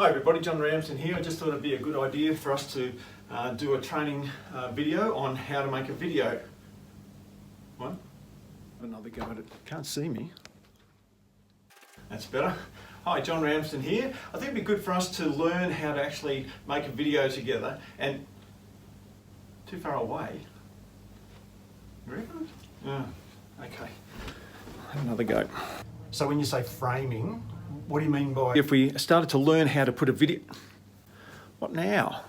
Hi everybody, John Ramsden here. I just thought it'd be a good idea for us to do a training video on how to make a video. What? Another go at it. Can't see me. That's better. Hi, John Ramsden here. I think it'd be good for us to learn how to actually make a video together. And too far away. You reckon? Yeah. Okay. Another go. So when you say framing, what do you mean by... If we started to learn how to put a video... What now?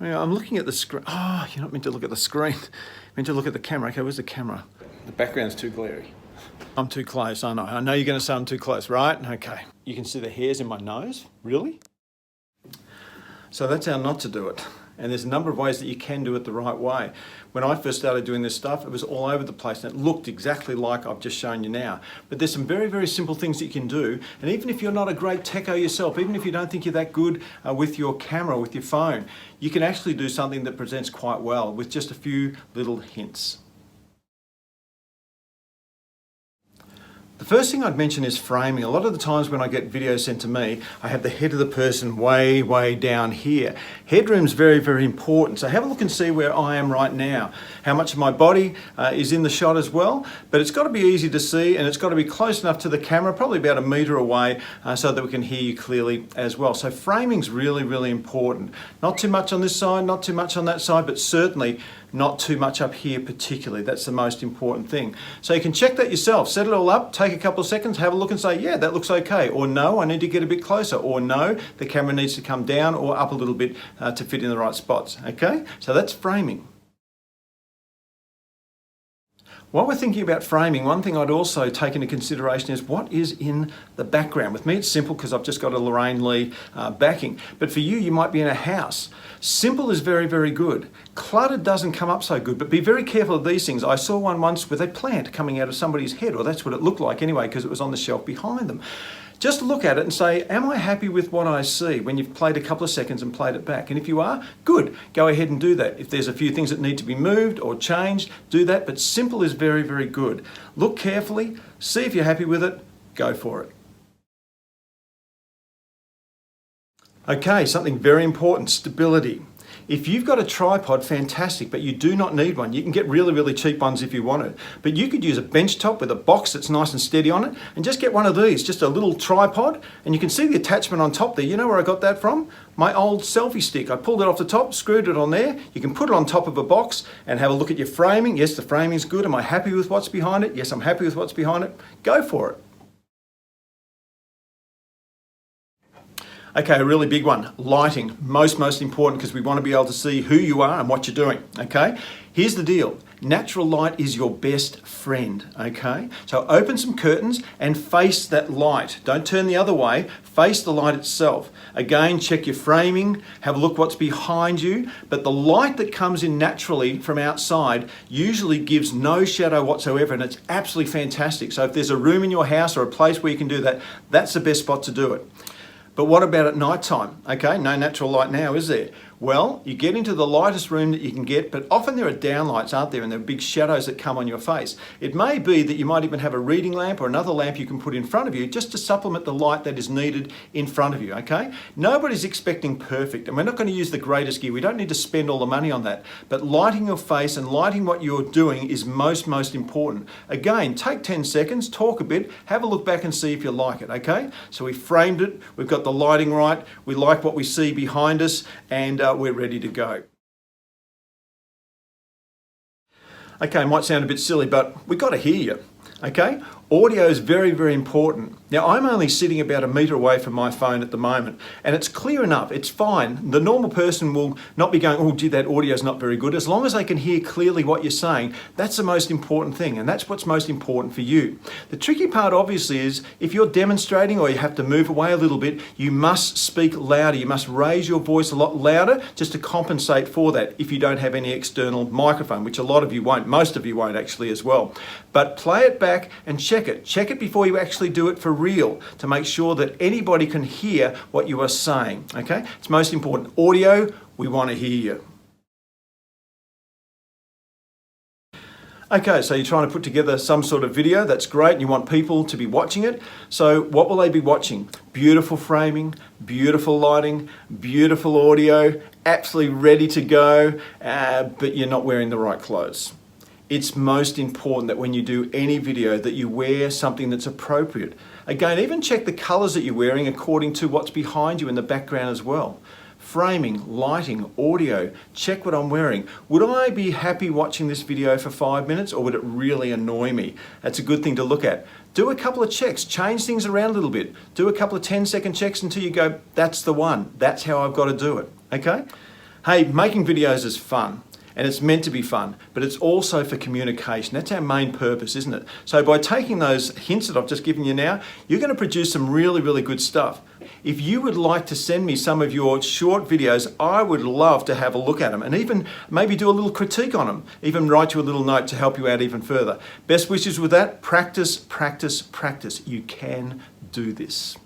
Well, I'm looking at the screen. Oh, you're not meant to look at the screen. You're meant to look at the camera. Okay, where's the camera? The background's too glary. I'm too close, aren't I? I know you're going to say I'm too close, right? Okay. You can see the hairs in my nose? Really? So that's how not to do it. And there's a number of ways that you can do it the right way. When I first started doing this stuff, it was all over the place and it looked exactly like I've just shown you now. But there's some very, very simple things that you can do. And even if you're not a great techo yourself, even if you don't think you're that good with your camera, with your phone, you can actually do something that presents quite well with just a few little hints. The first thing I'd mention is framing. A lot of the times when I get videos sent to me, I have the head of the person way, way down here. Headroom's very, very important. So have a look and see where I am right now. How much of my body is in the shot as well. But it's got to be easy to see and it's got to be close enough to the camera, probably about 1 meter away, so that we can hear you clearly as well. So framing's really, really important. Not too much on this side, not too much on that side, but certainly not too much up here particularly. That's the most important thing. So you can check that yourself, set it all up, take a couple of seconds, have a look and say, yeah, that looks okay. Or no, I need to get a bit closer. Or no, the camera needs to come down or up a little bit to fit in the right spots. Okay, so that's framing. While we're thinking about framing, one thing I'd also take into consideration is what is in the background. With me, it's simple because I've just got a Lorraine Lee backing. But for you, you might be in a house. Simple is very, very good. Cluttered doesn't come up so good, but be very careful of these things. I saw one once with a plant coming out of somebody's head, or that's what it looked like anyway, because it was on the shelf behind them. Just look at it and say, am I happy with what I see when you've played a couple of seconds and played it back? And if you are, good, go ahead and do that. If there's a few things that need to be moved or changed, do that, but simple is very, very good. Look carefully, see if you're happy with it, go for it. Okay, something very important, stability. If you've got a tripod, fantastic, but you do not need one. You can get really, really cheap ones if you want it. But you could use a bench top with a box that's nice and steady on it and just get one of these, just a little tripod, and you can see the attachment on top there. You know where I got that from? My old selfie stick. I pulled it off the top, screwed it on there. You can put it on top of a box and have a look at your framing. Yes, the framing's good. Am I happy with what's behind it? Yes, I'm happy with what's behind it. Go for it. Okay, a really big one, lighting. Most important because we want to be able to see who you are and what you're doing, okay? Here's the deal, natural light is your best friend, okay? So open some curtains and face that light. Don't turn the other way, face the light itself. Again, check your framing, have a look what's behind you, but the light that comes in naturally from outside usually gives no shadow whatsoever and it's absolutely fantastic. So if there's a room in your house or a place where you can do that, that's the best spot to do it. But what about at night time? Okay, no natural light now, is there? Well, you get into the lightest room that you can get, but often there are downlights, aren't there? And there are big shadows that come on your face. It may be that you might even have a reading lamp or another lamp you can put in front of you just to supplement the light that is needed in front of you, okay? Nobody's expecting perfect, and we're not going to use the greatest gear. We don't need to spend all the money on that. But lighting your face and lighting what you're doing is most important. Again, take 10 seconds, talk a bit, have a look back and see if you like it, okay? So we framed it, we've got the lighting right, we like what we see behind us, and we're ready to go. Okay, it might sound a bit silly, but we've got to hear you, okay? Audio is very, very important. Now, I'm only sitting about 1 meter away from my phone at the moment, and it's clear enough, it's fine. The normal person will not be going, oh, gee, that audio's not very good. As long as they can hear clearly what you're saying, that's the most important thing, and that's what's most important for you. The tricky part, obviously, is if you're demonstrating or you have to move away a little bit, you must speak louder. You must raise your voice a lot louder just to compensate for that if you don't have any external microphone, which a lot of you won't. Most of you won't actually as well. But play it back and check it. Check it before you actually do it for real to make sure that anybody can hear what you are saying, okay? It's most important. Audio, we want to hear you. Okay, so you're trying to put together some sort of video, that's great, and you want people to be watching it. So what will they be watching? Beautiful framing, beautiful lighting, beautiful audio, absolutely ready to go, but you're not wearing the right clothes. It's most important that when you do any video that you wear something that's appropriate. Again, even check the colors that you're wearing according to what's behind you in the background as well. Framing, lighting, audio, check what I'm wearing. Would I be happy watching this video for 5 minutes, or would it really annoy me? That's a good thing to look at. Do a couple of checks, change things around a little bit. Do a couple of 10-second checks until you go, that's the one. That's how I've got to do it, okay? Hey, making videos is fun. And it's meant to be fun, but it's also for communication. That's our main purpose, isn't it? So by taking those hints that I've just given you now, you're going to produce some really, really good stuff. If you would like to send me some of your short videos, I would love to have a look at them and even maybe do a little critique on them. Even write you a little note to help you out even further. Best wishes with that. Practice, practice, practice. You can do this.